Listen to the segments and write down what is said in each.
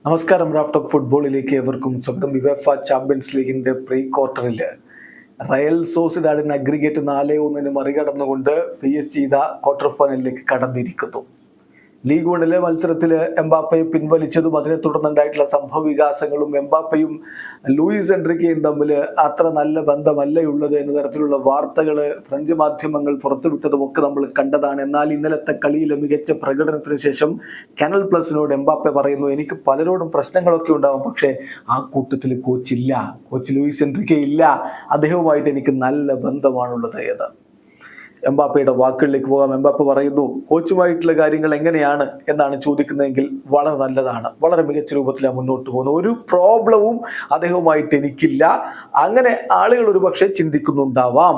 നമസ്കാരം. Raf talk ഫുട്ബോളിലേക്ക് ഏവർക്കും സ്വന്തം. യുവേഫ ചാമ്പ്യൻസ് ലീഗിന്റെ പ്രീ ക്വാർട്ടറിൽ റയൽ സോസിഡാഡിന് അഗ്രിഗേറ്റ് 4-1 മറികടന്നുകൊണ്ട് PSG ക്വാർട്ടർ ഫൈനലിലേക്ക് കടന്നിരിക്കുന്നു. ലീഗ് 1 മത്സരത്തിൽ എംബാപ്പയെ പിൻവലിച്ചതും അതിനെ തുടർന്നുണ്ടായിട്ടുള്ള സംഭവ വികാസങ്ങളും എംബാപ്പയും ലൂയിസ് എൻറിക്കയും തമ്മിൽ അത്ര നല്ല ബന്ധമല്ലയുള്ളത് എന്ന തരത്തിലുള്ള വാർത്തകൾ ഫ്രഞ്ച് മാധ്യമങ്ങൾ പുറത്തുവിട്ടതും ഒക്കെ നമ്മൾ കണ്ടതാണ്. എന്നാൽ ഇന്നലത്തെ കളിയിലെ മികച്ച പ്രകടനത്തിന് ശേഷം കാനൽ പ്ലസിനോട് എംബാപ്പെ പറയുന്നു, എനിക്ക് പലരോടും പ്രശ്നങ്ങളൊക്കെ ഉണ്ടാവും, പക്ഷേ ആ കൂട്ടത്തിൽ കോച്ചില്ല, കോച്ച് ലൂയിസ് എൻറിക്കെ ഇല്ല, അദ്ദേഹവുമായിട്ട് എനിക്ക് നല്ല ബന്ധമാണുള്ളത് എന്ന്. എംബാപ്പയുടെ വാക്കുകളിലേക്ക് പോകാം. എംബാപ്പ പറയുന്നു, കോച്ചുമായിട്ടുള്ള കാര്യങ്ങൾ എങ്ങനെയാണ് എന്നാണ് ചോദിക്കുന്നതെങ്കിൽ വളരെ നല്ലതാണ്, വളരെ മികച്ച രൂപത്തിലാണ് മുന്നോട്ട് പോകുന്നത്, ഒരു പ്രോബ്ലവും അദ്ദേഹവുമായിട്ട് എനിക്കില്ല. അങ്ങനെ ആളുകൾ ഒരു പക്ഷേ ചിന്തിക്കുന്നുണ്ടാവാം,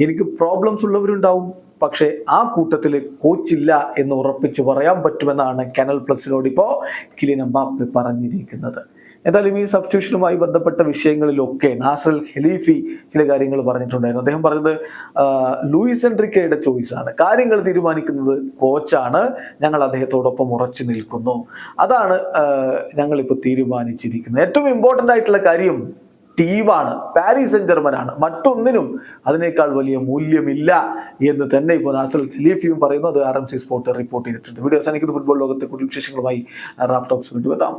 എനിക്ക് പ്രോബ്ലംസ് ഉള്ളവരുണ്ടാവും, പക്ഷേ ആ കൂട്ടത്തിൽ കോച്ചില്ല എന്ന് ഉറപ്പിച്ചു പറയാൻ പറ്റുമെന്നാണ് കാനൽ പ്ലസിനോട് ഇപ്പോൾ കിലിയൻ എംബാപ്പെ പറഞ്ഞിരിക്കുന്നത്. എന്തായാലും ഈ സബ്സ്റ്റിറ്റ്യൂഷനുമായി ബന്ധപ്പെട്ട വിഷയങ്ങളിലൊക്കെ നാസർ ഖലീഫി ചില കാര്യങ്ങൾ പറഞ്ഞിട്ടുണ്ടായിരുന്നു. അദ്ദേഹം പറഞ്ഞത് ലൂയിസ് എൻറിക്കയുടെ ചോയ്സാണ്, കാര്യങ്ങൾ തീരുമാനിക്കുന്നത് കോച്ചാണ്, ഞങ്ങൾ അദ്ദേഹത്തോടൊപ്പം ഉറച്ചു നിൽക്കുന്നു, അതാണ് ഞങ്ങളിപ്പോൾ തീരുമാനിച്ചിരിക്കുന്നത്. ഏറ്റവും ഇമ്പോർട്ടൻ്റ് ആയിട്ടുള്ള കാര്യം ടീമാണ്, പാരീസ് സെന്റ് ജർമ്മനാണ്, മറ്റൊന്നിനും അതിനേക്കാൾ വലിയ മൂല്യമില്ല എന്ന് തന്നെ ഇപ്പോൾ നാസർ ഖലീഫിയും പറയുന്നു. അത് RMC സ്പോർട്ട് റിപ്പോർട്ട് ചെയ്തിട്ടുണ്ട്. വീഡിയോ അവസാനിക്കുന്ന ഫുട്ബോൾ ലോകത്തെ കൂടുതൽ വിശേഷങ്ങളുമായി റാഫ് ടോക്സ് വീണ്ടും എത്താം.